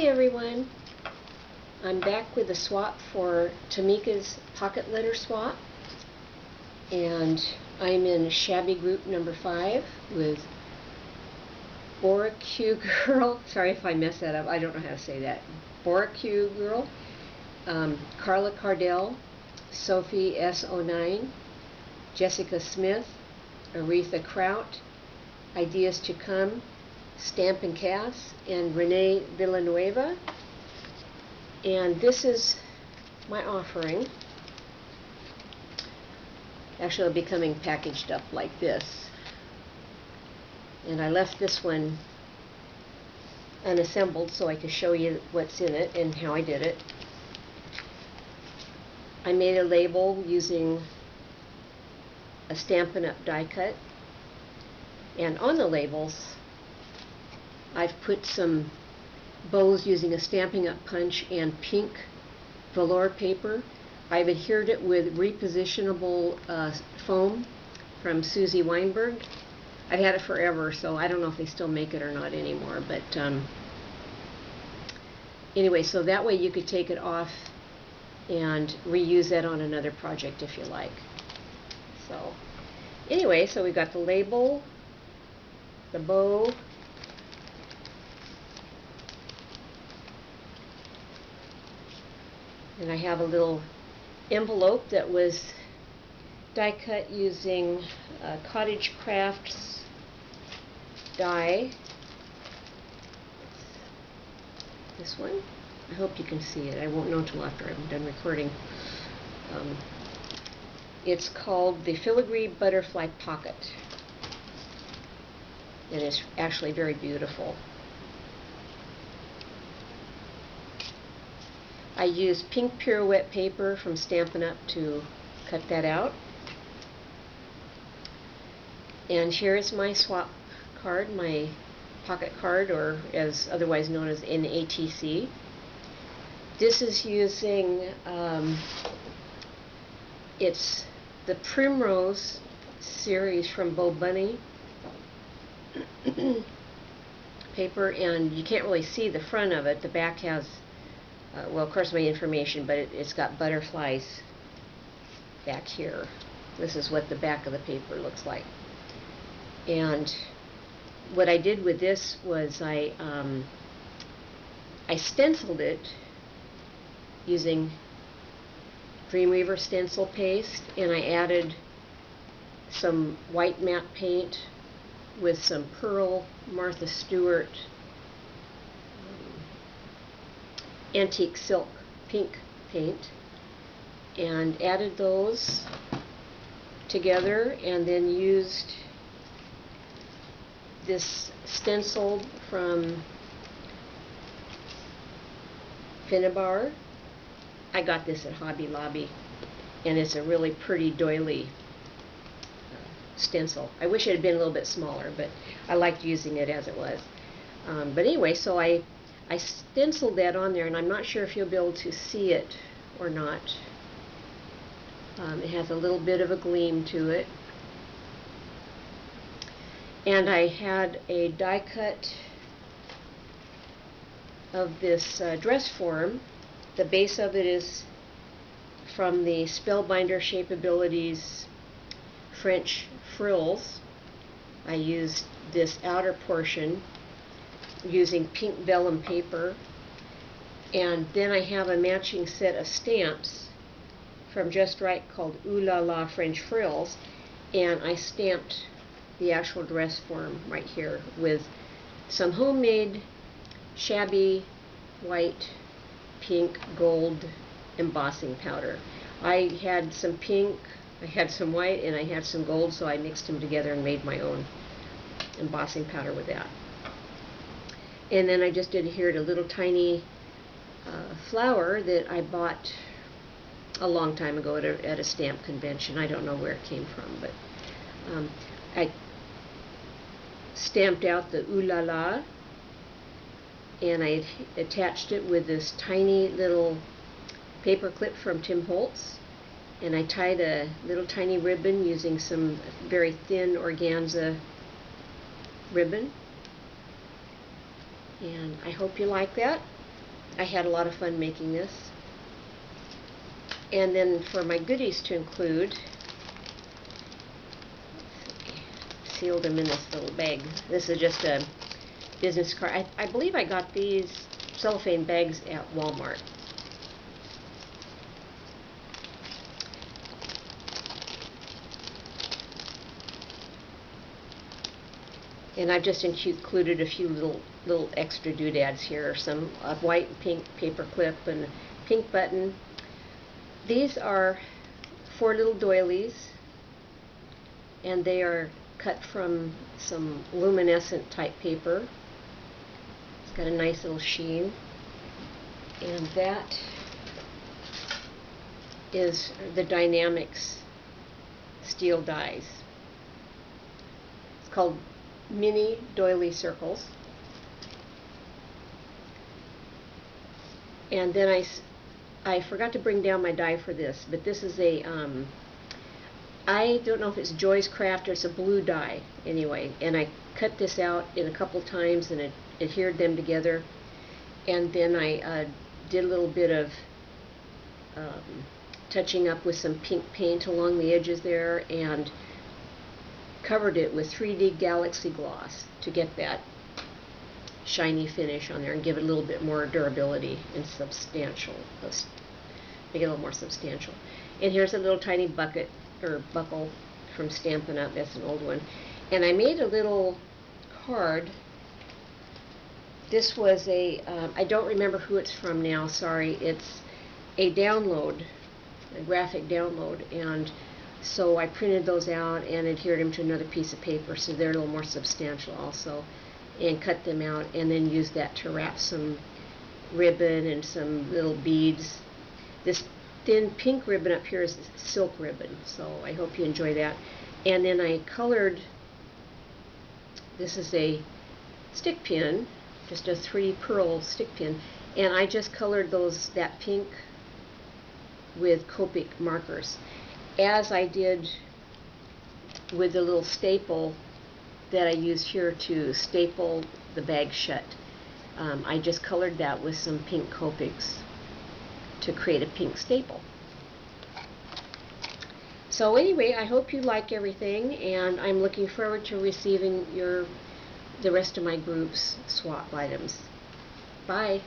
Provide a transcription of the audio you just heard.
Hi everyone, I'm back with the swap for Tmika's pocket letter swap, and I'm in shabby group number 5 with Boricu Girl, sorry if I mess that up, I don't know how to say that, Boricu Girl, Carla Cardell, Sophie S09, Jessica Smith, Aretha Kraut, Ideas to Come, Stamp and Cass, and Renee Villanueva. And this is my offering. Actually, it'll be coming packaged up like this. And I left this one unassembled so I could show you what's in it and how I did it. I made a label using a Stampin' Up die cut, and on the labels I've put some bows using a Stampin' Up punch and pink velour paper. I've adhered it with repositionable foam from Susie Weinberg. I've had it forever, so I don't know if they still make it or not anymore, but anyway, so that way you could take it off and reuse that on another project if you like. So anyway, so we got the label, the bow, and I have a little envelope that was die cut using Cottage Crafts die. This one. I hope you can see it. I won't know until after I'm done recording. It's called the Filigree Butterfly Pocket, and it's actually very beautiful. I used pink pirouette paper from Stampin' Up to cut that out. And here is my swap card, my pocket card, or as otherwise known as NATC. This is using, it's the Primrose series from Bo Bunny paper, and you can't really see the front of it. The back has well, of course, my information, but it's got butterflies back here. This is what the back of the paper looks like. And what I did with this was I stenciled it using Dreamweaver stencil paste, and I added some white matte paint with some Pearl Martha Stewart antique silk pink paint, and added those together, and then used this stencil from Finnabar. I got this at Hobby Lobby, and it's a really pretty doily stencil. I wish it had been a little bit smaller, but I liked using it as it was. But anyway, so I stenciled that on there, and I'm not sure if you'll be able to see it or not. It has a little bit of a gleam to it. And I had a die cut of this dress form. The base of it is from the Spellbinder Shapeabilities French frills. I used this outer portion using pink vellum paper, and then I have a matching set of stamps from Just Right called Ooh La La French Frills, and I stamped the actual dress form right here with some homemade shabby white, pink, gold embossing powder. I had some pink, I had some white, and I had some gold, so I mixed them together and made my own embossing powder with that. And then I just adhered a little tiny flower that I bought a long time ago at a stamp convention. I don't know where it came from, but I stamped out the Ooh La La, and I attached it with this tiny little paper clip from Tim Holtz, and I tied a little tiny ribbon using some very thin organza ribbon. And I hope you like that. I had a lot of fun making this. And then for my goodies to include, sealed them in this little bag. This is just a business card. I believe I got these cellophane bags at Walmart. And I've just included a few little extra doodads here, some white and pink paper clip and a pink button. These are 4 little doilies, and they are cut from some luminescent type paper. It's got a nice little sheen, and that is the Dynamics steel dies. It's called mini doily circles. And then I forgot to bring down my die for this, but this is a I don't know if it's Joy's Craft or it's a blue die anyway, and I cut this out in a couple times and it adhered them together, and then I did a little bit of touching up with some pink paint along the edges there and covered it with 3D Galaxy Gloss to get that shiny finish on there and give it a little bit more durability and substantial, make it a little more substantial. And here's a little tiny bucket or buckle from Stampin' Up. That's an old one. And I made a little card. This was a I don't remember who it's from now, sorry. It's a download, a graphic download, and so I printed those out and adhered them to another piece of paper so they're a little more substantial also, and cut them out and then used that to wrap some ribbon and some little beads. This thin pink ribbon up here is silk ribbon, so I hope you enjoy that. And then I colored, this is a stick pin, just a 3 pearl stick pin, and I just colored that pink with Copic markers, as I did with the little staple that I used here to staple the bag shut. I just colored that with some pink Copics to create a pink staple. So anyway, I hope you like everything, and I'm looking forward to receiving the rest of my group's swap items. Bye.